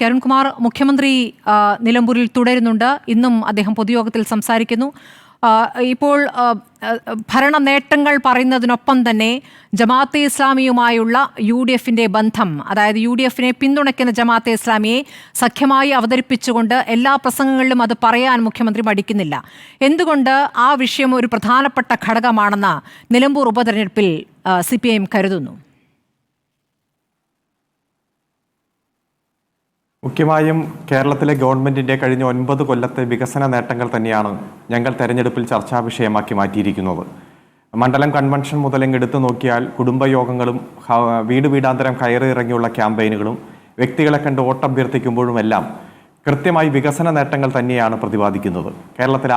അരുൺകുമാർ മുഖ്യമന്ത്രി നിലമ്പൂരിൽ തുടരുന്നുണ്ട്. ഇന്നും അദ്ദേഹം പൊതുയോഗത്തിൽ സംസാരിക്കുന്നു. ഇപ്പോൾ ഭരണ നേട്ടങ്ങൾ പറയുന്നതിനൊപ്പം തന്നെ ജമാഅത്തെ ഇസ്ലാമിയുമായുള്ള UDFിന്റെ ബന്ധം, അതായത് UDFിനെ പിന്തുണയ്ക്കുന്ന ജമാഅത്തെ ഇസ്ലാമിയെ സഖ്യമായി അവതരിപ്പിച്ചുകൊണ്ട് എല്ലാ പ്രസംഗങ്ങളിലും അത് പറയാൻ മുഖ്യമന്ത്രി മടിക്കുന്നില്ല. എന്തുകൊണ്ട് ആ വിഷയം ഒരു പ്രധാനപ്പെട്ട ഘടകമാണെന്ന് നിലമ്പൂർ ഉപതെരഞ്ഞെടുപ്പിൽ CPIM കരുതുന്നു? മുഖ്യമായും കേരളത്തിലെ ഗവൺമെന്റിന്റെ കഴിഞ്ഞ 9 കൊല്ലത്തെ വികസന നേട്ടങ്ങൾ തന്നെയാണ് ഞങ്ങൾ തെരഞ്ഞെടുപ്പിൽ ചർച്ചാ വിഷയമാക്കി മാറ്റിയിരിക്കുന്നത്. മണ്ഡലം കൺവെൻഷൻ മുതൽ എടുത്തു നോക്കിയാൽ കുടുംബയോഗങ്ങളും വീട് വീടാന്തരം കയറി ഇറങ്ങിയുള്ള ക്യാമ്പയിനുകളും വ്യക്തികളെ കണ്ട് വോട്ടഭ്യർത്ഥിക്കുമ്പോഴുമെല്ലാം കൃത്യമായി വികസന നേട്ടങ്ങൾ തന്നെയാണ് പ്രതിപാദിക്കുന്നത്. കേരളത്തിൽ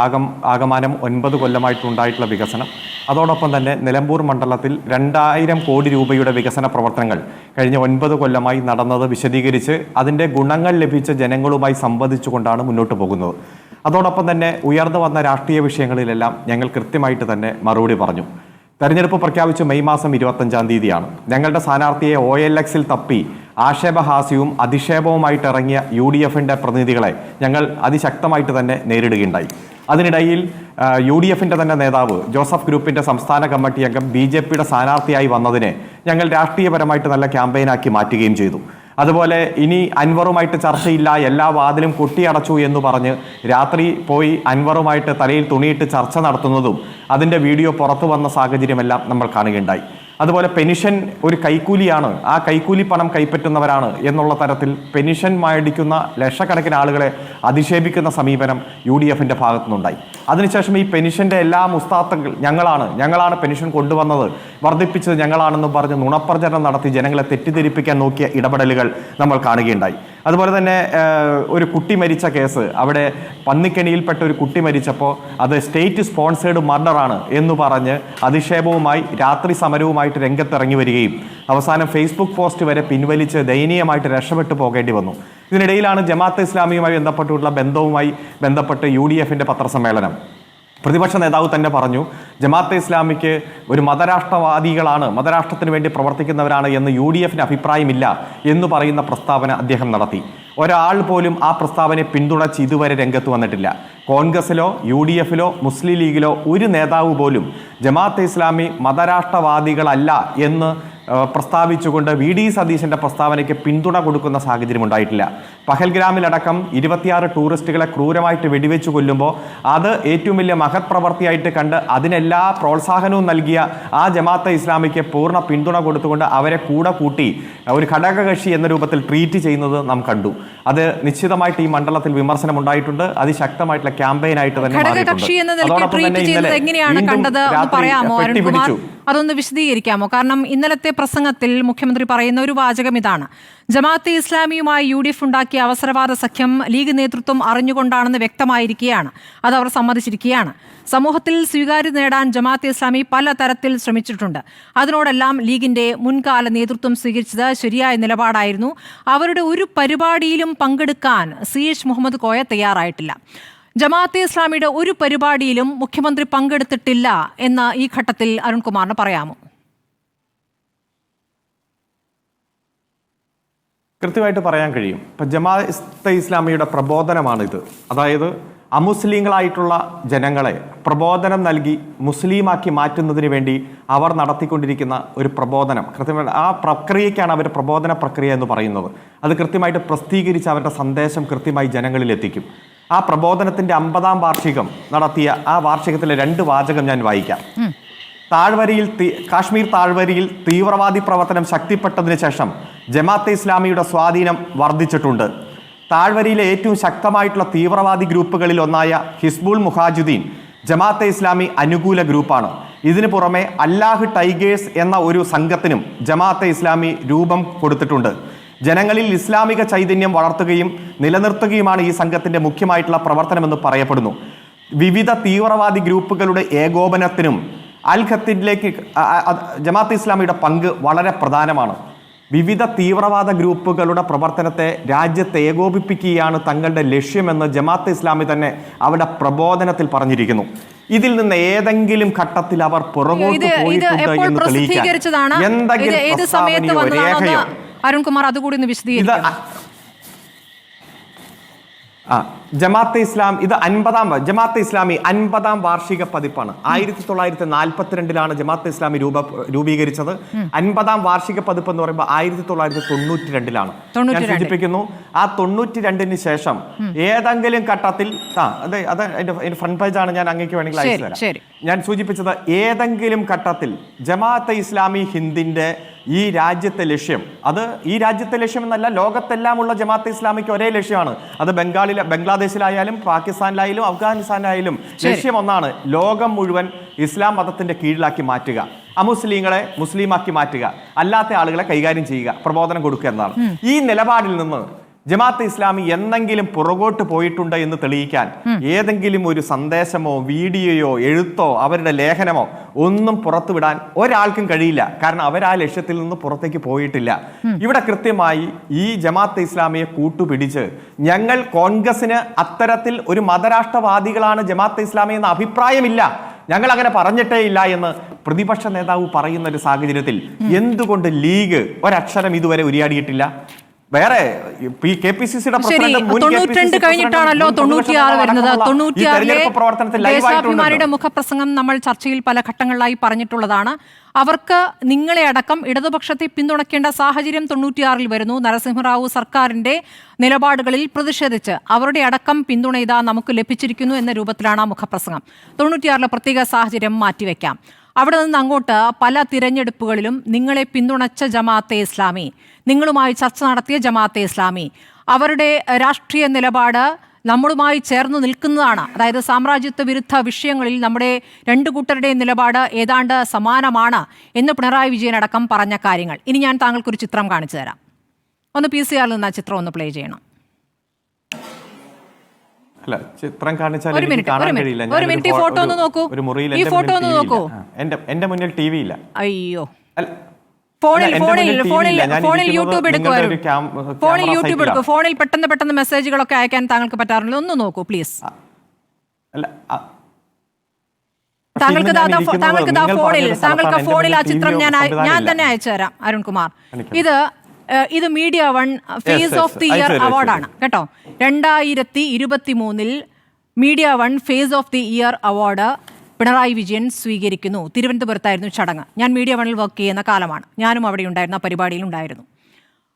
ആകമാനം 9 കൊല്ലമായിട്ടുണ്ടായിട്ടുള്ള വികസനം, അതോടൊപ്പം തന്നെ നിലമ്പൂർ മണ്ഡലത്തിൽ 2000 കോടി രൂപയുടെ വികസന പ്രവർത്തനങ്ങൾ കഴിഞ്ഞ 9 കൊല്ലമായി നടന്നത് വിശദീകരിച്ച് അതിൻ്റെ ഗുണങ്ങൾ ലഭിച്ച ജനങ്ങളുമായി സംവദിച്ചുകൊണ്ടാണ് മുന്നോട്ട് പോകുന്നത്. അതോടൊപ്പം തന്നെ ഉയർന്നു വന്ന രാഷ്ട്രീയ വിഷയങ്ങളിലെല്ലാം ഞങ്ങൾ കൃത്യമായിട്ട് തന്നെ മറുപടി പറഞ്ഞു. തെരഞ്ഞെടുപ്പ് പ്രഖ്യാപിച്ച് മെയ് മാസം 25-ാം തീയതിയാണ്. ഞങ്ങളുടെ സ്ഥാനാർത്ഥിയെ OLX-ൽ തപ്പി ആക്ഷേപഹാസ്യവും അധിക്ഷേപവുമായിട്ട് ഇറങ്ങിയ UDFിൻ്റെ പ്രതിനിധികളെ ഞങ്ങൾ അതിശക്തമായിട്ട് തന്നെ നേരിടുകയുണ്ടായി. അതിനിടയിൽ UDFിൻ്റെ തന്നെ നേതാവ് ജോസഫ് ഗ്രൂപ്പിൻ്റെ സംസ്ഥാന കമ്മിറ്റി അംഗം BJPയുടെ സ്ഥാനാർത്ഥിയായി വന്നതിനെ ഞങ്ങൾ രാഷ്ട്രീയപരമായിട്ട് നല്ല ക്യാമ്പയിനാക്കി മാറ്റുകയും ചെയ്തു. അതുപോലെ ഇനി അൻവറുമായിട്ട് ചർച്ചയില്ല, എല്ലാ വാതിലും കൊട്ടിയടച്ചു എന്ന് പറഞ്ഞ് രാത്രി പോയി അൻവറുമായിട്ട് തലയിൽ തുണിയിട്ട് ചർച്ച നടത്തുന്നതും അതിൻ്റെ വീഡിയോ പുറത്തു വന്ന സാഹചര്യമെല്ലാം നമ്മൾ കാണുകയുണ്ടായി. അതുപോലെ പെൻഷൻ ഒരു കൈക്കൂലിയാണ്, ആ കൈക്കൂലി പണം കൈപ്പറ്റുന്നവരാണ് എന്നുള്ള തരത്തിൽ പെൻഷൻ മേടിക്കുന്ന ലക്ഷക്കണക്കിന് ആളുകളെ അധിക്ഷേപിക്കുന്ന സമീപനം UDFിൻ്റെ ഭാഗത്തുനിന്നുണ്ടായി. അതിനുശേഷം ഈ പെൻഷൻ്റെ എല്ലാ മുസ്താത്തകൾ ഞങ്ങളാണ് പെൻഷൻ കൊണ്ടുവന്നത്, വർദ്ധിപ്പിച്ചത് ഞങ്ങളാണെന്ന് പറഞ്ഞ് നുണപ്രചരണം നടത്തി ജനങ്ങളെ തെറ്റിദ്ധരിപ്പിക്കാൻ നോക്കിയ ഇടപെടലുകൾ നമ്മൾ കാണുകയുണ്ടായി. അതുപോലെ തന്നെ ഒരു കുട്ടി മരിച്ച കേസ്, അവിടെ പന്നിക്കണിയിൽപ്പെട്ട ഒരു കുട്ടി മരിച്ചപ്പോൾ അത് സ്റ്റേറ്റ് സ്പോൺസേഡ് മർഡറാണ് എന്ന് പറഞ്ഞ് അധിക്ഷേപവുമായി രാത്രി സമരവുമായിട്ട് രംഗത്തിറങ്ങി വരികയും അവസാനം ഫേസ്ബുക്ക് പോസ്റ്റ് വരെ പിൻവലിച്ച് ദയനീയമായിട്ട് രക്ഷപ്പെട്ടു പോകേണ്ടി വന്നു. ഇതിനിടയിലാണ് ജമാഅത്തെ ഇസ്ലാമിയുമായി ബന്ധപ്പെട്ടുള്ള ബന്ധവുമായി ബന്ധപ്പെട്ട് UDFിൻ്റെ പത്രസമ്മേളനം. പ്രതിപക്ഷ നേതാവ് തന്നെ പറഞ്ഞു, ജമാഅത്തെ ഇസ്ലാമിക്ക് ഒരു മതരാഷ്ട്രവാദികളാണ്, മതരാഷ്ട്രത്തിന് വേണ്ടി പ്രവർത്തിക്കുന്നവരാണ് എന്ന് UDFിന് അഭിപ്രായമില്ല എന്ന് പറയുന്ന പ്രസ്താവന അദ്ദേഹം നടത്തി. ഒരാൾ പോലും ആ പ്രസ്താവനയെ പിന്തുണച്ച് ഇതുവരെ രംഗത്ത് വന്നിട്ടില്ല. കോൺഗ്രസിലോ UDFിലോ മുസ്ലിം ലീഗിലോ ഒരു നേതാവ് പോലും ജമാഅത്തെ ഇസ്ലാമി മതരാഷ്ട്രവാദികളല്ല എന്ന് പ്രസ്താവിച്ചുകൊണ്ട് VD സതീശൻ്റെ പ്രസ്താവനയ്ക്ക് പിന്തുണ കൊടുക്കുന്ന സാഹചര്യം ഉണ്ടായിട്ടില്ല. പഹൽഗ്രാമിലടക്കം 26 ടൂറിസ്റ്റുകളെ ക്രൂരമായിട്ട് വെടിവെച്ച് കൊല്ലുമ്പോൾ അത് ഏറ്റവും വലിയ മഹത് പ്രവർത്തിയായിട്ട് കണ്ട് അതിനെല്ലാ പ്രോത്സാഹനവും നൽകിയ ആ ജമാഅത്തെ ഇസ്ലാമിക്ക് പൂർണ്ണ പിന്തുണ കൊടുത്തുകൊണ്ട് അവരെ കൂടെ കൂട്ടി ഒരു ഘടകകക്ഷി എന്ന രൂപത്തിൽ ട്രീറ്റ് ചെയ്യുന്നത് നാം കണ്ടു. അത് നിശ്ചിതമായിട്ട് ഈ മണ്ഡലത്തിൽ വിമർശനം ഉണ്ടായിട്ടുണ്ട്. അതിശക്തമായിട്ടുള്ള ക്യാമ്പയിനായിട്ട് തന്നെ അതൊന്ന് വിശദീകരിക്കാമോ? കാരണം ഇന്നലത്തെ പ്രസംഗത്തിൽ മുഖ്യമന്ത്രി പറയുന്ന ഒരു വാചകം ഇതാണ്: ജമാഅത്തെ ഇസ്ലാമിയുമായി UDF ഉണ്ടാക്കിയ അവസരവാദ സഖ്യം ലീഗ് നേതൃത്വം അറിഞ്ഞുകൊണ്ടാണെന്ന് വ്യക്തമായിരിക്കുകയാണ്, അതവർ സമ്മതിച്ചിരിക്കുകയാണ്. സമൂഹത്തിൽ സ്വീകാര്യത നേടാൻ ജമാഅത്തെ ഇസ്ലാമി പലതരത്തിൽ ശ്രമിച്ചിട്ടുണ്ട്. അതിനോടെല്ലാം ലീഗിന്റെ മുൻകാല നേതൃത്വം സ്വീകരിച്ചത് ശരിയായ നിലപാടായിരുന്നു. അവരുടെ ഒരു പരിപാടിയിലും പങ്കെടുക്കാൻ CH മുഹമ്മദ് കോയ തയ്യാറായിട്ടില്ല. ജമാഅത്തെ ഇസ്ലാമിയുടെ ഒരു പരിപാടിയിലും മുഖ്യമന്ത്രി പങ്കെടുത്തിട്ടില്ല എന്ന് ഈ ഘട്ടത്തിൽ അരുൺകുമാറിന് പറയാമോ? കൃത്യമായിട്ട് പറയാൻ കഴിയും. ഇപ്പം ജമാഅത്തെ ഇസ്ലാമിയുടെ പ്രബോധനമാണിത്. അതായത് അമുസ്ലിങ്ങളായിട്ടുള്ള ജനങ്ങളെ പ്രബോധനം നൽകി മുസ്ലിമാക്കി മാറ്റുന്നതിന് വേണ്ടി അവർ നടത്തിക്കൊണ്ടിരിക്കുന്ന ഒരു പ്രബോധനം, കൃത്യമായിട്ട് ആ പ്രക്രിയയ്ക്കാണ് അവർ പ്രബോധന പ്രക്രിയ എന്ന് പറയുന്നത്. അത് കൃത്യമായിട്ട് പ്രസിദ്ധീകരിച്ച് അവരുടെ സന്ദേശം കൃത്യമായി ജനങ്ങളിൽ എത്തിക്കും. ആ പ്രബോധനത്തിൻ്റെ 50-ാം വാർഷികം നടത്തിയ ആ വാർഷികത്തിലെ 2 വാചകം ഞാൻ വായിക്കാം. കാശ്മീർ താഴ്വരയിൽ തീവ്രവാദി പ്രവർത്തനം ശക്തിപ്പെട്ടതിന് ശേഷം ജമാഅത്തെ ഇസ്ലാമിയുടെ സ്വാധീനം വർദ്ധിച്ചിട്ടുണ്ട്. താഴ്വരയിലെ ഏറ്റവും ശക്തമായിട്ടുള്ള തീവ്രവാദി ഗ്രൂപ്പുകളിൽ ഒന്നായ ഹിസ്ബുൾ മുഹാജുദ്ദീൻ ജമാഅത്തെ ഇസ്ലാമി അനുകൂല ഗ്രൂപ്പാണ്. ഇതിനു പുറമെ അല്ലാഹ് ടൈഗേഴ്സ് എന്ന ഒരു സംഘത്തിനും ജമാഅത്തെ ഇസ്ലാമി രൂപം കൊടുത്തിട്ടുണ്ട്. ജനങ്ങളിൽ ഇസ്ലാമിക ചൈതന്യം വളർത്തുകയും നിലനിർത്തുകയുമാണ് ഈ സംഘത്തിൻ്റെ മുഖ്യമായിട്ടുള്ള പ്രവർത്തനമെന്ന് പറയപ്പെടുന്നു. വിവിധ തീവ്രവാദി ഗ്രൂപ്പുകളുടെ ഏകോപനത്തിനും അൽ ഖത്തിലേക്ക് ജമാഅത്തെ ഇസ്ലാമിയുടെ പങ്ക് വളരെ പ്രധാനമാണ്. വിവിധ തീവ്രവാദ ഗ്രൂപ്പുകളുടെ പ്രവർത്തനത്തെ രാജ്യത്തെ ഏകോപിപ്പിക്കുകയാണ് തങ്ങളുടെ ലക്ഷ്യമെന്ന് ജമാഅത്തെ ഇസ്ലാമി തന്നെ അവരുടെ പ്രബോധനത്തിൽ പറഞ്ഞിരിക്കുന്നു. ഇതിൽ നിന്ന് ഏതെങ്കിലും ഘട്ടത്തിൽ അവർ പുറകോട്ട് പോയിട്ടുണ്ട് എന്ന് തെളിയിക്കാൻ എന്തെങ്കിലും അരുൺകുമാർ അതുകൂടി ഒന്ന് വിശദീകരിക്കുക. ജമാഅത്തെ ഇസ്ലാം ഇത് ജമാഅത്തെ ഇസ്ലാമി 50-ാം വാർഷിക പതിപ്പാണ്. 1942 ജമാഅത്തെ ഇസ്ലാമി രൂപീകരിച്ചത്. 50-ാം വാർഷിക പതിപ്പ് എന്ന് പറയുമ്പോൾ 1992 ഞാൻ സൂചിപ്പിക്കുന്നു. ആ 92 ശേഷം ഏതെങ്കിലും ഘട്ടത്തിൽ അതിന്റെ ഫ്രണ്ട് പേജാണ്, ഞാൻ അങ്ങേക്ക് വേണമെങ്കിൽ അയച്ചു തരാം. ഞാൻ സൂചിപ്പിച്ചത് ഏതെങ്കിലും ഘട്ടത്തിൽ ജമാഅത്തെ ഇസ്ലാമി ഹിന്ദിന്റെ ഈ രാജ്യത്തെ ലക്ഷ്യം, അത് ഈ രാജ്യത്തെ ലക്ഷ്യം എന്നല്ല, ലോകത്തെല്ലാമുള്ള ജമാഅത്തെ ഇസ്ലാമിക്ക് ഒരേ ലക്ഷ്യമാണ്. അത് ബംഗ്ലാദേശിലായാലും പാകിസ്ഥാനിലായാലും അഫ്ഗാനിസ്ഥാനിലായാലും ലക്ഷ്യം ഒന്നാണ്: ലോകം മുഴുവൻ ഇസ്ലാം മതത്തിന്റെ കീഴിലാക്കി മാറ്റുക, അമുസ്ലിങ്ങളെ മുസ്ലിമാക്കി മാറ്റുക, അല്ലാത്ത ആളുകളെ കൈകാര്യം ചെയ്യുക, പ്രബോധനം കൊടുക്കുക എന്നതാണ്. ഈ നിലപാടിൽ നിന്ന് ജമാഅത്തെ ഇസ്ലാമി എന്തെങ്കിലും പുറകോട്ട് പോയിട്ടുണ്ട് എന്ന് തെളിയിക്കാൻ ഏതെങ്കിലും ഒരു സന്ദേശമോ വീഡിയോയോ എഴുത്തോ അവരുടെ ലേഖനമോ ഒന്നും പുറത്തുവിടാൻ ഒരാൾക്കും കഴിയില്ല. കാരണം അവർ ആ ലക്ഷ്യത്തിൽ നിന്ന് പുറത്തേക്ക് പോയിട്ടില്ല. ഇവിടെ കൃത്യമായി ഈ ജമാഅത്തെ ഇസ്ലാമിയെ കൂട്ടുപിടിച്ച് ഞങ്ങൾ കോൺഗ്രസിന് അത്തരത്തിൽ ഒരു മതരാഷ്ട്രവാദികളാണ് ജമാഅത്തെ ഇസ്ലാമി എന്ന അഭിപ്രായമില്ല, ഞങ്ങൾ അങ്ങനെ പറഞ്ഞിട്ടേ ഇല്ല എന്ന് പ്രതിപക്ഷ നേതാവ് പറയുന്ന ഒരു സാഹചര്യത്തിൽ എന്തുകൊണ്ട് ലീഗ് ഒരക്ഷരം ഇതുവരെ ഉരിയാടിയിട്ടില്ല? വേറെ KPCCയുടെ കഴിഞ്ഞിട്ടാണല്ലോ 96 വരുന്നത്. 96 ദേശാഭിമാനിയുടെ മുഖപ്രസംഗം നമ്മൾ ചർച്ചയിൽ പല ഘട്ടങ്ങളിലായി പറഞ്ഞിട്ടുള്ളതാണ്. അവർക്ക് നിങ്ങളെ അടക്കം ഇടതുപക്ഷത്തെ പിന്തുണയ്ക്കേണ്ട സാഹചര്യം 96 വരുന്നു. നരസിംഹറാവു സർക്കാരിന്റെ നിലപാടുകളിൽ പ്രതിഷേധിച്ച് അവരുടെ അടക്കം പിന്തുണ ഇതാ നമുക്ക് ലഭിച്ചിരിക്കുന്നു എന്ന രൂപത്തിലാണ് ആ മുഖപ്രസംഗം. 96 പ്രത്യേക സാഹചര്യം മാറ്റിവെക്കാം. അവിടെ നിന്ന് അങ്ങോട്ട് പല തിരഞ്ഞെടുപ്പുകളിലും നിങ്ങളെ പിന്തുണച്ച ജമാഅത്തെ ഇസ്ലാമി, നിങ്ങളുമായി ചർച്ച നടത്തിയ ജമാഅത്തെ ഇസ്ലാമി, അവരുടെ രാഷ്ട്രീയ നിലപാട് നമ്മളുമായി ചേർന്ന് നിൽക്കുന്നതാണ്. അതായത് സാമ്രാജ്യത്വ വിരുദ്ധ വിഷയങ്ങളിൽ നമ്മുടെ രണ്ടു കൂട്ടരുടെയും നിലപാട് ഏതാണ്ട് സമാനമാണ് എന്ന് പിണറായി വിജയൻ അടക്കം പറഞ്ഞ കാര്യങ്ങൾ. ഇനി ഞാൻ താങ്കൾക്കൊരു ചിത്രം കാണിച്ചു തരാം. ഒന്ന് PCR നിന്ന് ആ ചിത്രം ഒന്ന് പ്ലേ ചെയ്യണം. ചിത്രം കാണിച്ചാൽ ഒരു മിനിറ്റ്, ഈ ഫോട്ടോ ഒന്ന് നോക്കൂ. ഈ ഫോട്ടോ ഒന്ന് നോക്കൂ. എന്റെ മുന്നിൽ TV ഇല്ല. അയ്യോ, ഫോണിൽ യൂട്യൂബ് എടുക്കുമായിരുന്നു. ഫോണിൽ യൂട്യൂബ് എടുക്കും. ഫോണിൽ പെട്ടെന്ന് മെസ്സേജുകളൊക്കെ അയക്കാൻ താങ്കൾക്ക് പറ്റാറുണ്ട്. ഒന്ന് നോക്കൂ പ്ലീസ്. താങ്കൾക്ക് ഫോണിൽ ആ ചിത്രം ഞാൻ തന്നെ അയച്ചു തരാം അരുൺകുമാർ. ഇത് media one face of the year അവാർഡാണ് കേട്ടോ. 2023 media one face of the year award Pinarayi Vijayan സ്വീകരിക്കുന്നു. തിരുവനന്തപുരത്തായിരുന്നു ചടങ്ങ്. ഞാൻ മീഡിയ വണ്ണിൽ വർക്ക് ചെയ്യുന്ന കാലമാണ്. ഞാനും അവിടെ ഉണ്ടായിരുന്നു, ആ പരിപാടിയിൽ ഉണ്ടായിരുന്നു.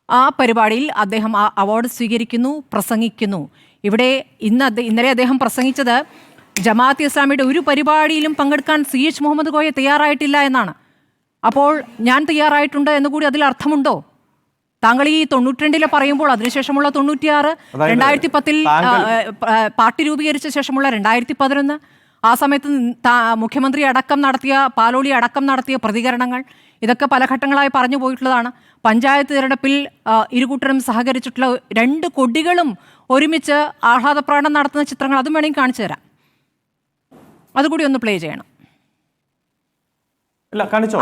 ആ പരിപാടിയിൽ അദ്ദേഹം ആ അവാർഡ് സ്വീകരിക്കുന്നു, പ്രസംഗിക്കുന്നു. ഇവിടെ ഇന്നലെ അദ്ദേഹം പ്രസംഗിച്ചത് ജമാഅത്തെ ഇസ്ലാമിയുടെ ഒരു പരിപാടിയിലും പങ്കെടുക്കാൻ CH മുഹമ്മദ് കോയ തയ്യാറായിട്ടില്ല എന്നാണ്. അപ്പോൾ ഞാൻ തയ്യാറായിട്ടുണ്ട് എന്നുകൂടി അതിൽ അർത്ഥമുണ്ടോ? താങ്കൾ ഈ 92 പറയുമ്പോൾ അതിനുശേഷമുള്ള 96, 2010 പാർട്ടി രൂപീകരിച്ച ശേഷമുള്ള 2011, ആ സമയത്ത് മുഖ്യമന്ത്രി അടക്കം നടത്തിയ, പാലോളി അടക്കം നടത്തിയ പ്രതികരണങ്ങൾ, ഇതൊക്കെ പല ഘട്ടങ്ങളായി പറഞ്ഞു പോയിട്ടുള്ളതാണ്. പഞ്ചായത്ത് തിരഞ്ഞെടുപ്പിൽ ഇരുകൂട്ടരും സഹകരിച്ചിട്ടുള്ള 2 കൊടികളും ഒരുമിച്ച് ആഹ്ലാദപ്രകടനം നടത്തുന്ന ചിത്രങ്ങൾ, അതും വേണമെങ്കിൽ കാണിച്ചു തരാം. അതുകൂടി ഒന്ന് പ്ലേ ചെയ്യണം.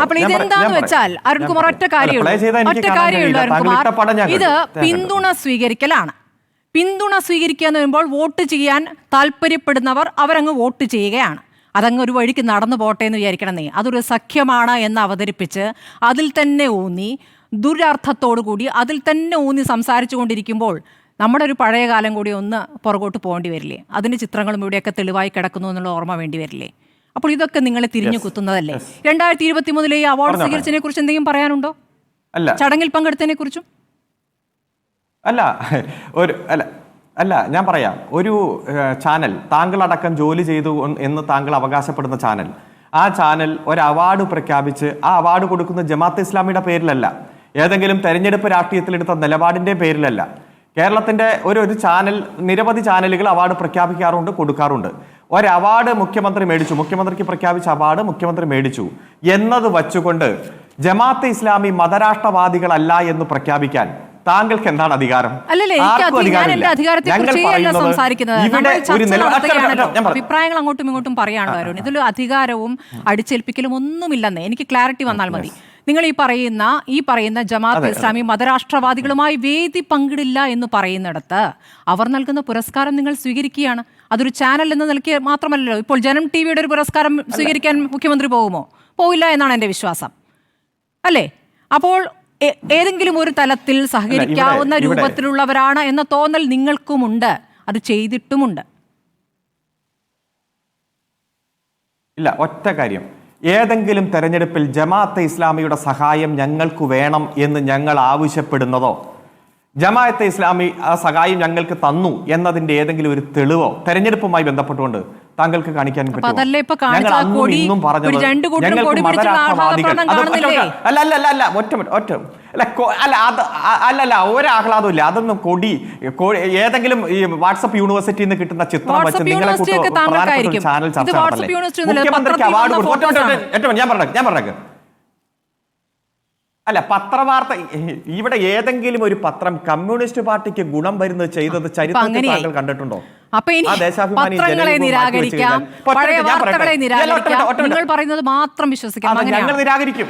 അപ്പോൾ ഇതെന്താന്ന് വെച്ചാൽ അരുൺകുമാർ, ഒറ്റ കാര്യമുള്ളൂ അരുൺകുമാർ, ഇത് പിന്തുണ സ്വീകരിക്കലാണ്. പിന്തുണ സ്വീകരിക്കുക എന്ന് പറയുമ്പോൾ വോട്ട് ചെയ്യാൻ താല്പര്യപ്പെടുന്നവർ അവരങ്ങ് വോട്ട് ചെയ്യുകയാണ്. അതങ്ങ് ഒരു വഴിക്ക് നടന്നു പോട്ടെ എന്ന് വിചാരിക്കണമെന്നേ. അതൊരു സഖ്യമാണ് എന്ന് അവതരിപ്പിച്ച് അതിൽ തന്നെ ഊന്നി, ദുരർത്ഥത്തോടു കൂടി അതിൽ തന്നെ ഊന്നി സംസാരിച്ചു കൊണ്ടിരിക്കുമ്പോൾ നമ്മുടെ ഒരു പഴയ കാലം കൂടി ഒന്ന് പുറകോട്ട് പോകേണ്ടി വരില്ലേ? അതിന് ചിത്രങ്ങളും ഇവിടെയൊക്കെ തെളിവായി കിടക്കുന്നു എന്നുള്ള ഓർമ്മ വേണ്ടി വരില്ലേ? അപ്പോൾ ഇതൊക്കെ നിങ്ങളെ തിരിഞ്ഞു കുത്തുന്നതല്ലേ? 2023 ഈ അവാർഡ് സ്വീകരിച്ചതിനെ കുറിച്ച് എന്തെങ്കിലും പറയാനുണ്ടോ? ചടങ്ങിൽ പങ്കെടുത്തതിനെ കുറിച്ചും അല്ല, ഞാൻ പറയാം. ഒരു ചാനൽ, താങ്കളടക്കം ജോലി ചെയ്തു എന്ന് താങ്കൾ അവകാശപ്പെടുന്ന ചാനൽ, ആ ചാനൽ ഒരു അവാർഡ് പ്രഖ്യാപിച്ച് ആ അവാർഡ് കൊടുക്കുന്ന ജമാഅത്തെ ഇസ്ലാമിയുടെ പേരിലല്ല, ഏതെങ്കിലും തെരഞ്ഞെടുപ്പ് രാഷ്ട്രീയത്തിലെടുത്ത നിലപാടിന്റെ പേരിലല്ല. കേരളത്തിന്റെ ഒരു ചാനൽ, നിരവധി ചാനലുകൾ അവാർഡ് പ്രഖ്യാപിക്കാറുണ്ട്, കൊടുക്കാറുണ്ട്. ഒരു അവാർഡ് മുഖ്യമന്ത്രി മേടിച്ചു, മുഖ്യമന്ത്രിക്ക് പ്രഖ്യാപിച്ച അവാർഡ് മുഖ്യമന്ത്രി മേടിച്ചു എന്നത് വച്ചുകൊണ്ട് ജമാഅത്തെ ഇസ്ലാമി മതരാഷ്ട്രവാദികളല്ല എന്ന് പ്രഖ്യാപിക്കാൻ താങ്കൾക്ക് എന്താണ് അധികാരം? അഭിപ്രായങ്ങൾ അങ്ങോട്ടും ഇങ്ങോട്ടും പറയാണോ അരുൺ? ഇതിൽ അധികാരവും അടിച്ചേൽപ്പിക്കലും ഒന്നുമില്ലെന്നേ. എനിക്ക് ക്ലാരിറ്റി വന്നാൽ മതി. നിങ്ങൾ ഈ പറയുന്ന ജമാഅത്തെ ഇസ്ലാമി മതരാഷ്ട്രവാദികളുമായി വേദി പങ്കിടില്ല എന്ന് പറയുന്നിടത്ത് അവർ നൽകുന്ന പുരസ്കാരം നിങ്ങൾ സ്വീകരിക്കുകയാണ്. അതൊരു ചാനൽ എന്ന നിലയ്ക്ക് മാത്രമല്ലല്ലോ. ഇപ്പോൾ ജനം TVയുടെ ഒരു പുരസ്കാരം സ്വീകരിക്കാൻ മുഖ്യമന്ത്രി പോകുമോ? പോവില്ല എന്നാണ് എൻ്റെ വിശ്വാസം, അല്ലേ? അപ്പോൾ ഏതെങ്കിലും ഒരു തലത്തിൽ സഹകരിക്കാവുന്ന രൂപത്തിലുള്ളവരാണ് എന്ന തോന്നൽ നിങ്ങൾക്കുമുണ്ട്. അത് ചെയ്തിട്ടുമുണ്ട്. ഇല്ല, ഒറ്റ കാര്യം, ഏതെങ്കിലും തെരഞ്ഞെടുപ്പിൽ ജമാഅത്തെ ഇസ്ലാമിയുടെ സഹായം ഞങ്ങൾക്ക് വേണം എന്ന് ഞങ്ങൾ ആവശ്യപ്പെടുന്നതോ ജമാഅത്തെ ഇസ്ലാമി ആ സഹായം ഞങ്ങൾക്ക് തന്നു എന്നതിന്റെ ഏതെങ്കിലും ഒരു തെളിവോ തെരഞ്ഞെടുപ്പുമായി ബന്ധപ്പെട്ടുകൊണ്ട് താങ്കൾക്ക് കാണിക്കാൻ പറ്റുമോ? ഞങ്ങൾ അന്നും ഇന്നും പറഞ്ഞത് ഞങ്ങൾക്ക് മതരാഷ്ട്രവാദികൾ അല്ല ഒരാഹ്ലാദവും ഇല്ല. അതൊന്നും കൊടി ഏതെങ്കിലും ഈ വാട്സപ്പ് യൂണിവേഴ്സിറ്റിയിൽ നിന്ന് കിട്ടുന്ന ചിത്രം വെച്ച് നിങ്ങളെ പ്രധാനപ്പെട്ട ചാനൽ ചർച്ച നടത്തല്ലേ? മുഖ്യമന്ത്രിക്ക് അവാർഡ് കൊടുക്കും. ഞാൻ പറഞ്ഞേക്ക് അല്ല, പത്രവാർത്ത ഇവിടെ ഏതെങ്കിലും ഒരു പത്രം കമ്മ്യൂണിസ്റ്റ് പാർട്ടിക്ക് ഗുണം വരുന്നത് ചെയ്തത് ചരിത്രത്തിൽ താങ്കൾ കണ്ടിട്ടുണ്ടോ? ഞങ്ങൾ നിരാകരിക്കും.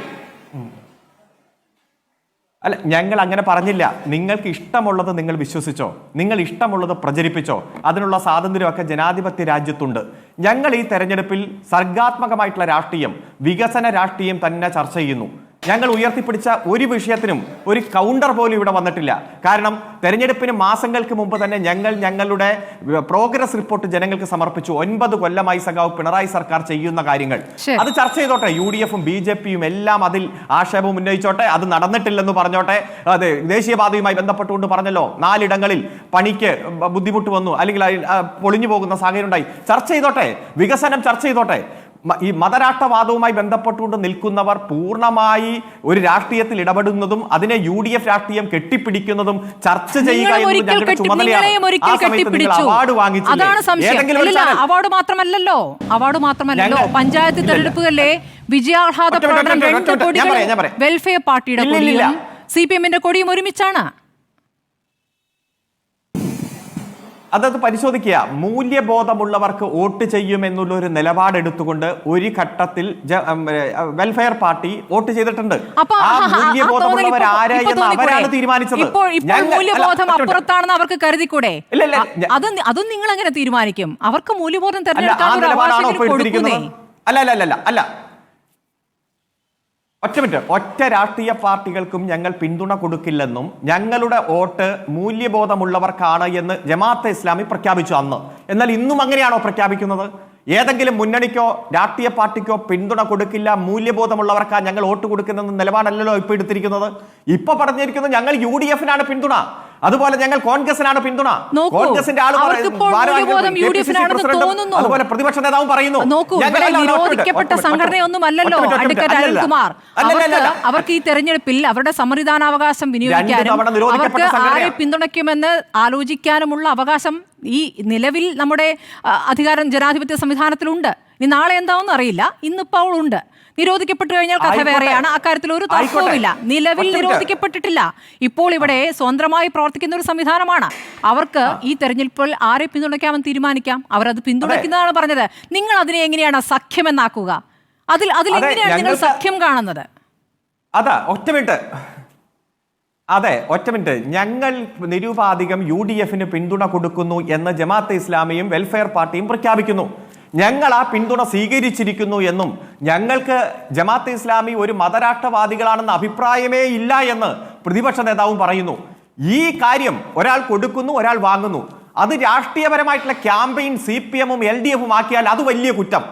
അല്ല, ഞങ്ങൾ അങ്ങനെ പറഞ്ഞില്ല. നിങ്ങൾക്ക് ഇഷ്ടമുള്ളത് നിങ്ങൾ വിശ്വസിച്ചോ, നിങ്ങൾ ഇഷ്ടമുള്ളത് പ്രചരിപ്പിച്ചോ, അതിനുള്ള സ്വാതന്ത്ര്യമൊക്കെ ജനാധിപത്യ രാജ്യത്തുണ്ട്. ഞങ്ങൾ ഈ തെരഞ്ഞെടുപ്പിൽ സർഗാത്മകമായിട്ടുള്ള രാഷ്ട്രീയം, വികസന രാഷ്ട്രീയം തന്നെ ചർച്ച ചെയ്യുന്നു. ഞങ്ങൾ ഉയർത്തിപ്പിടിച്ച ഒരു വിഷയത്തിനും ഒരു കൗണ്ടർ പോലും ഇവിടെ വന്നിട്ടില്ല. കാരണം തെരഞ്ഞെടുപ്പിന് മാസങ്ങൾക്ക് മുമ്പ് തന്നെ ഞങ്ങളുടെ പ്രോഗ്രസ് റിപ്പോർട്ട് ജനങ്ങൾക്ക് സമർപ്പിച്ചു. 9 കൊല്ലമായി സഖാവ് പിണറായി സർക്കാർ ചെയ്യുന്ന കാര്യങ്ങൾ അത് ചർച്ച ചെയ്തോട്ടെ. UDFും BJPയും എല്ലാം അതിൽ ആക്ഷേപം ഉന്നയിച്ചോട്ടെ. അത് നടന്നിട്ടില്ലെന്ന് പറഞ്ഞോട്ടെ. അതെ, ദേശീയപാതയുമായി ബന്ധപ്പെട്ടുകൊണ്ട് പറഞ്ഞല്ലോ 4 ഇടങ്ങളിൽ പണിക്ക് ബുദ്ധിമുട്ട് വന്നു, അല്ലെങ്കിൽ പൊളിഞ്ഞു പോകുന്ന സാഹചര്യം ഉണ്ടായി. ചർച്ച ചെയ്തോട്ടെ, വികസനം ചർച്ച ചെയ്തോട്ടെ. ഈ മതരാഷ്ട്രവാദവുമായി ബന്ധപ്പെട്ടുകൊണ്ട് നിൽക്കുന്നവർ പൂർണ്ണമായി ഒരു രാഷ്ട്രീയത്തിൽ ഇടപെടുന്നതും അതിനെ UDF രാഷ്ട്രീയം കെട്ടിപ്പിടിക്കുന്നതും ചർച്ച ചെയ്യുക ഞങ്ങളുടെ ചുമതലയാണ്. ആ സമയത്ത് നിങ്ങൾ അവാർഡ് വാങ്ങിച്ചില്ലേ? അവാർഡ് മാത്രമല്ലല്ലോ പഞ്ചായത്ത് തെരഞ്ഞെടുപ്പുകളിലെ വിജയാഹ്ലാദ പ്രകടനം വെൽഫെയർ പാർട്ടിയുടെ കൊടിയും CPM-ന്റെ കൊടിയും ഒരുമിച്ചാണ്. അതത് പരിശോധിക്കുക. മൂല്യബോധമുള്ളവർക്ക് വോട്ട് ചെയ്യുമെന്നുള്ള ഒരു നിലപാടെടുത്തുകൊണ്ട് ഒരു ഘട്ടത്തിൽ വെൽഫെയർ പാർട്ടി വോട്ട് ചെയ്തിട്ടുണ്ട്. ആ മൂല്യബോധമുള്ളവർ ആരെയെന്ന് അവരാണ് തീരുമാനിച്ചത്. മൂല്യബോധം അപ്പുറത്താണെന്ന് അവർക്ക് കരുതിക്കൂടെ? അതും നിങ്ങൾ എങ്ങനെ തീരുമാനിക്കും? അവർക്ക് മൂല്യബോധം തെരഞ്ഞെടുക്കാൻ അല്ല ഒറ്റ രാഷ്ട്രീയ പാർട്ടികൾക്കും ഞങ്ങൾ പിന്തുണ കൊടുക്കില്ലെന്നും ഞങ്ങളുടെ വോട്ട് മൂല്യബോധമുള്ളവർക്കാണ് എന്ന് ജമാഅത്തെ ഇസ്ലാമി പ്രഖ്യാപിച്ചു അന്ന്. എന്നാൽ ഇന്നും അങ്ങനെയാണോ പ്രഖ്യാപിക്കുന്നത്? ഏതെങ്കിലും മുന്നണിക്കോ രാഷ്ട്രീയ പാർട്ടിക്കോ പിന്തുണ കൊടുക്കില്ല, മൂല്യബോധമുള്ളവർക്കാ ഞങ്ങൾ വോട്ട് കൊടുക്കുന്ന നിലപാടല്ലല്ലോ ഇപ്പൊ എടുത്തിരിക്കുന്നത്. ഇപ്പൊ പറഞ്ഞിരിക്കുന്നത് ഞങ്ങൾ UDFനാണ് പിന്തുണ, അതുപോലെ ഞങ്ങൾ കോൺഗ്രസിനാണ് പിന്തുണ. കോൺഗ്രസിന്റെ അതുപോലെ പ്രതിപക്ഷ നേതാവും പറയുന്നു. നിരോധിക്കപ്പെട്ട സംഘടനയൊന്നുമല്ലല്ലോ അഡ്വക്കേറ്റ് അനിൽകുമാർ. അവർക്ക് ഈ തെരഞ്ഞെടുപ്പിൽ അവരുടെ സമ്മതിദാനാവകാശം വിനിയോഗിക്കാനും അവർക്ക് ആരെ പിന്തുണയ്ക്കുമെന്ന് ആലോചിക്കാനുമുള്ള അവകാശം ഈ നിലവിൽ നമ്മുടെ അധികാരം ജനാധിപത്യ സംവിധാനത്തിലുണ്ട്. ഇനി നാളെ എന്താവെന്ന് അറിയില്ല. ഇന്നിപ്പോൾ ഉണ്ട്. നിരോധിക്കപ്പെട്ടു കഴിഞ്ഞാൽ കഥ വേറെയാണ്. അക്കാര്യത്തിൽ ഒരു തർക്കവുമില്ല. നിലവിൽ നിരോധിക്കപ്പെട്ടിട്ടില്ല. ഇപ്പോൾ ഇവിടെ സ്വതന്ത്രമായി പ്രവർത്തിക്കുന്ന ഒരു സംവിധാനമാണ്. അവർക്ക് ഈ തെരഞ്ഞെടുപ്പിൽ ആരെ പിന്തുണയ്ക്കാമെന്ന് തീരുമാനിക്കാം. അവരത് പിന്തുണയ്ക്കുന്നതാണ് പറഞ്ഞത്. നിങ്ങൾ അതിനെ എങ്ങനെയാണ് സഖ്യമെന്നാക്കുക? അതിലെങ്ങനെയാണ് നിങ്ങൾ സഖ്യം കാണുന്നത്? ഒറ്റ മിനിറ്റ്. ഞങ്ങൾ നിരുപാധികം UDFന് പിന്തുണ കൊടുക്കുന്നു എന്ന് ജമാഅത്തെ ഇസ്ലാമിയും വെൽഫെയർ പാർട്ടിയും പ്രഖ്യാപിക്കുന്നു. ഞങ്ങൾ ആ പിന്തുണ സ്വീകരിച്ചിരിക്കുന്നു എന്നും ഞങ്ങൾക്ക് ജമാഅത്തെ ഇസ്ലാമി ഒരു മതരാഷ്ട്രവാദികളാണെന്ന അഭിപ്രായമേ ഇല്ല എന്ന് പ്രതിപക്ഷ നേതാവും പറയുന്നു. ഈ കാര്യം ഒരാൾ കൊടുക്കുന്നു, ഒരാൾ വാങ്ങുന്നു. അത് രാഷ്ട്രീയപരമായിട്ടുള്ള ക്യാമ്പയിൻ CPM-ഉം LDF-ഉം ആക്കിയാൽ അത് വലിയ കുറ്റം.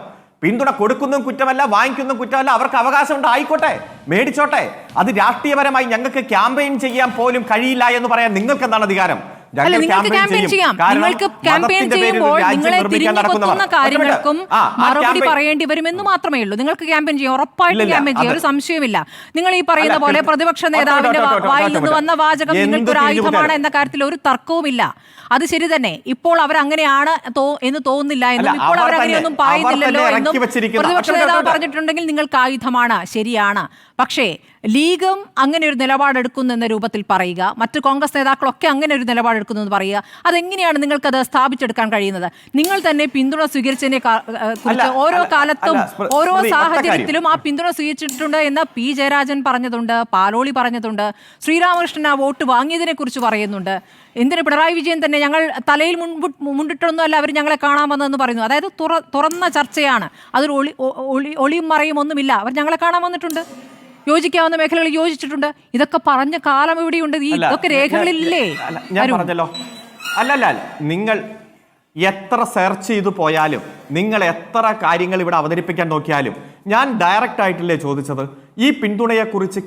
പിന്തുണ കൊടുക്കുന്നതും കുറ്റമല്ല, വാങ്ങിക്കുന്നതും കുറ്റമല്ല. അവർക്ക് അവകാശമുണ്ട്, ആയിക്കോട്ടെ, മേടിച്ചോട്ടെ. അത് രാഷ്ട്രീയപരമായി ഞങ്ങൾക്ക് ക്യാമ്പയിൻ ചെയ്യാൻ പോലും കഴിയില്ല എന്ന് പറയാൻ നിങ്ങൾക്ക് എന്താണ് അധികാരം? നിങ്ങൾക്ക് ക്യാമ്പയിൻ ചെയ്യാം. നിങ്ങൾക്ക് ക്യാമ്പയിൻ ചെയ്യുമ്പോൾ നിങ്ങളെ തിരിഞ്ഞുകൊത്തുന്ന കാര്യങ്ങൾക്കും മറുപടി പറയേണ്ടി വരുമെന്ന് മാത്രമേ ഉള്ളൂ. നിങ്ങൾക്ക് ക്യാമ്പയിൻ ചെയ്യാം, ഉറപ്പായിട്ടും ക്യാമ്പയിൻ ചെയ്യാം, ഒരു സംശയമില്ല. നിങ്ങൾ ഈ പറയുന്ന പോലെ പ്രതിപക്ഷ നേതാവിന്റെ വായിൽ നിന്ന് വന്ന വാചകം നിങ്ങൾക്ക് ഒരു ആയുധമാണ് എന്ന കാര്യത്തിൽ ഒരു തർക്കവുമില്ല. അത് ശരി തന്നെ. ഇപ്പോൾ അവരങ്ങനെയാണ് എന്ന് തോന്നുന്നില്ല എന്നും ഇപ്പോൾ അവരങ്ങനെയൊന്നും പറയുന്നില്ലല്ലോ എന്നും പ്രതിപക്ഷ നേതാവ് പറഞ്ഞിട്ടുണ്ടെങ്കിൽ നിങ്ങൾക്ക് ആയുധമാണ്, ശരിയാണ്. പക്ഷേ ലീഗും അങ്ങനെ ഒരു നിലപാടെടുക്കുന്നു എന്ന രൂപത്തിൽ പറയുക, മറ്റു കോൺഗ്രസ് നേതാക്കളൊക്കെ അങ്ങനെ ഒരു നിലപാടെടുക്കുന്നു എന്ന് പറയുക, അതെങ്ങനെയാണ് നിങ്ങൾക്കത് സ്ഥാപിച്ചെടുക്കാൻ കഴിയുന്നത്? നിങ്ങൾ തന്നെ പിന്തുണ സ്വീകരിച്ചതിനെ കുറിച്ച് ഓരോ കാലത്തും ഓരോ സാഹചര്യത്തിലും ആ പിന്തുണ സ്വീകരിച്ചിട്ടുണ്ട് എന്ന് P. ജയരാജൻ പറഞ്ഞതുണ്ട്, പാലോളി പറഞ്ഞതുണ്ട്, ശ്രീരാമകൃഷ്ണൻ ആ വോട്ട് വാങ്ങിയതിനെ കുറിച്ച് പറയുന്നുണ്ട്. എന്തിന് പിണറായി വിജയൻ തന്നെ ഞങ്ങൾ തലയിൽ മുണ്ടിട്ടൊന്നുമല്ല അവർ ഞങ്ങളെ കാണാൻ വന്നതെന്ന് പറയുന്നു. അതായത് തുറന്ന ചർച്ചയാണ്. അതൊരു ഒളിയും മറയും ഒന്നുമില്ല. അവർ ഞങ്ങളെ കാണാൻ വന്നിട്ടുണ്ട്, യോജിക്കാവുന്ന മേഖലകളിൽ യോജിച്ചിട്ടുണ്ട്. ഇതൊക്കെ പറഞ്ഞ കാലം എവിടെയുണ്ട്? ഇതൊക്കെ രേഖകളിലില്ലേ? അല്ലല്ല, നിങ്ങൾ എത്ര സെർച്ച് ചെയ്തു പോയാലും, നിങ്ങൾ എത്ര കാര്യങ്ങൾ ഇവിടെ അവതരിപ്പിക്കാൻ നോക്കിയാലും, ഞാൻ ഡയറക്റ്റ് ആയിട്ടില്ലേ ചോദിച്ചത്. ഈ പിന്തുണയെക്കുറിച്ച്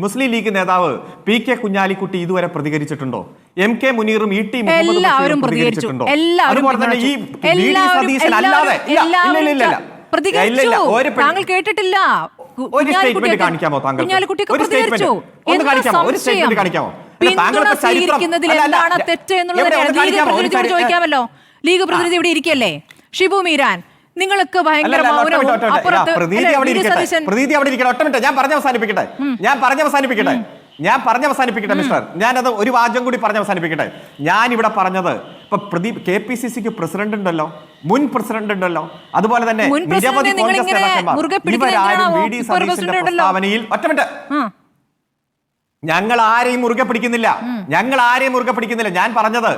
മുസ്ലിം ലീഗ് നേതാവ് PK കുഞ്ഞാലിക്കുട്ടി ഇതുവരെ പ്രതികരിച്ചിട്ടുണ്ടോ? MK മുനീറും ET Muhammad ബഷീറും പ്രതികരിച്ചിട്ടുണ്ടോ? അതുപോലെ തന്നെ ഈ VD സതീശൻ അല്ലാതെ താങ്കൾ കേട്ടിട്ടില്ല. ഒരു സ്റ്റേറ്റ്മെന്റ് കാണിക്കാമോ? താങ്കൾ ഒരു സ്റ്റേറ്റ്മെന്റ് ഒന്ന് കാണിക്കാമോ? ഒരു സ്റ്റേറ്റ്മെന്റ് കാണിക്കാമോ? ചോദിക്കാമല്ലോ. ലീഗ് പ്രതിനിധി ഇവിടെ ഇരിക്കല്ലേ, ഷിബു മീരാൻ, നിങ്ങൾക്ക് ഭയങ്കര ഞാൻ പറഞ്ഞ് അവസാനിപ്പിക്കട്ടെ മിസ്റ്റർ. ഞാനത് ഒരു വാചകം കൂടി പറഞ്ഞ് അവസാനിപ്പിക്കട്ടെ. ഞാൻ ഇവിടെ പറഞ്ഞത് ഇപ്പൊ KPCCക്ക് പ്രസിഡന്റ് ഉണ്ടല്ലോ, മുൻ പ്രസിഡന്റ് ഉണ്ടല്ലോ, അതുപോലെ തന്നെ നിരവധി കോൺഗ്രസ് നേതാക്കന്മാർ, ഇവരാരും VD സതീശന്റെ പ്രസ്താവനയിൽ ഞങ്ങൾ ആരെയും മുറുകെ പിടിക്കുന്നില്ല. ഞാൻ പറഞ്ഞത്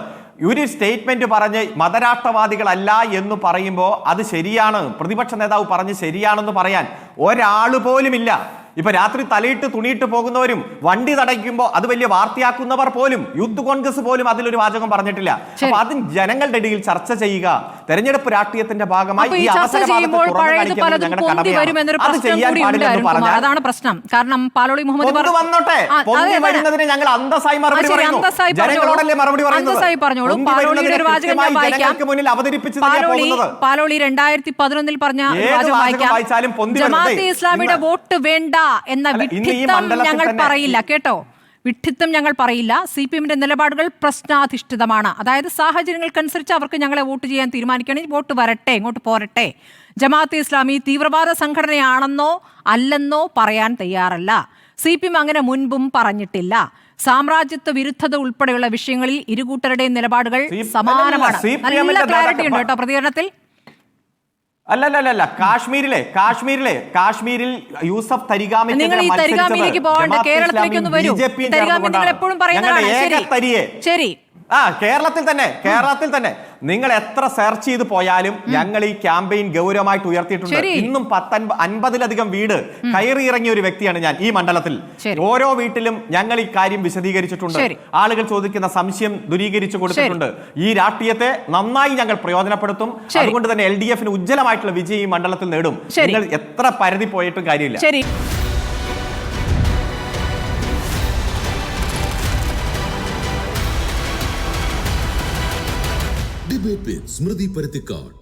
ഒരു സ്റ്റേറ്റ്മെന്റ് പറഞ്ഞ് മതരാഷ്ട്രവാദികളല്ല എന്ന് പറയുമ്പോൾ അത് ശരിയാണ്, പ്രതിപക്ഷ നേതാവ് പറഞ്ഞ് ശരിയാണെന്ന് പറയാൻ ഒരാള് പോലുമില്ല. ഇപ്പൊ രാത്രി തലയിട്ട് തുണിയിട്ട് പോകുന്നവരും വണ്ടി തടയിക്കുമ്പോൾ അത് വലിയ വാർത്തയാക്കുന്നവർ പോലും, യൂത്ത് കോൺഗ്രസ് പോലും അതിലൊരു വാചകം പറഞ്ഞിട്ടില്ല. അപ്പൊ അത് ജനങ്ങളുടെ ഇടയിൽ ചർച്ച ചെയ്യുക, തെരഞ്ഞെടുപ്പ് രാഷ്ട്രീയത്തിന്റെ ഭാഗമായി അതാണ് പ്രശ്നം. കാരണം പാലോളി മുഹമ്മദ് വന്നോട്ടെ, വരുന്നതിന് ഞങ്ങൾ അന്തസ്സായി മറുപടി പറയുന്നു. ജനങ്ങളോടല്ലേ മറുപടി പറയുന്നത്? പാലോളി 2011 പറഞ്ഞ വാചകം ജമാഅത്തെ ഇസ്ലാമിയുടെ വോട്ട് വേണ്ട എന്ന വിഡ്ഢിത്തം ഞങ്ങൾ പറയില്ല. കേട്ടോ, വിഡ്ഢിത്തം ഞങ്ങൾ പറയില്ല. CPM-ന്റെ നിലപാടുകൾ പ്രശ്നാധിഷ്ഠിതമാണ്. അതായത് സാഹചര്യങ്ങൾക്കനുസരിച്ച് അവർക്ക് ഞങ്ങളെ വോട്ട് ചെയ്യാൻ തീരുമാനിക്കുകയാണെങ്കിൽ വോട്ട് വരട്ടെ, ഇങ്ങോട്ട് പോരട്ടെ. ജമാഅത്തെ ഇസ്ലാമി തീവ്രവാദ സംഘടനയാണെന്നോ അല്ലെന്നോ പറയാൻ തയ്യാറല്ല. CPM അങ്ങനെ മുൻപും പറഞ്ഞിട്ടില്ല. സാമ്രാജ്യത്വ വിരുദ്ധത ഉൾപ്പെടെയുള്ള വിഷയങ്ങളിൽ ഇരുകൂട്ടരുടെയും നിലപാടുകൾ സമാനമാണ്. നല്ല ക്ലാരിറ്റി ഉണ്ട് കേട്ടോ പ്രതികരണത്തിൽ. അല്ലല്ല, കാശ്മീരിൽ യൂസഫ് തരിഗാമി നിങ്ങൾ ഈ തരിഗാമിയിലേക്ക് പോകണ്ട, കേരളത്തിലേക്ക് ഒന്ന് വരൂ. തരിഗാമി നിങ്ങൾ എപ്പോഴും പറയുന്നതാണ്. ശരി, കേരളത്തിൽ തന്നെ നിങ്ങൾ എത്ര സെർച്ച് ചെയ്ത് പോയാലും ഞങ്ങൾ ഈ ക്യാമ്പയിൻ ഗൗരവമായിട്ട് ഉയർത്തിയിട്ടുണ്ട്. ഇന്നും 50-ലധികം വീട് കയറി ഇറങ്ങിയ ഒരു വ്യക്തിയാണ് ഞാൻ ഈ മണ്ഡലത്തിൽ. ഓരോ വീട്ടിലും ഞങ്ങൾ ഈ കാര്യം വിശദീകരിച്ചിട്ടുണ്ട്. ആളുകൾ ചോദിക്കുന്ന സംശയം ദൂരീകരിച്ചു കൊടുത്തിട്ടുണ്ട്. ഈ രാഷ്ട്രീയത്തെ നന്നായി ഞങ്ങൾ പ്രയോജനപ്പെടുത്തും. അതുകൊണ്ട് തന്നെ LDF-ന് ഉജ്ജ്വലമായിട്ടുള്ള വിജയം ഈ മണ്ഡലത്തിൽ നേടും. നിങ്ങൾ എത്ര പരിധി പോയിട്ടും കാര്യമില്ല. ഡിബേറ്റ് വിത്ത് സ്മൃതി പരുത്തിക്കാട്.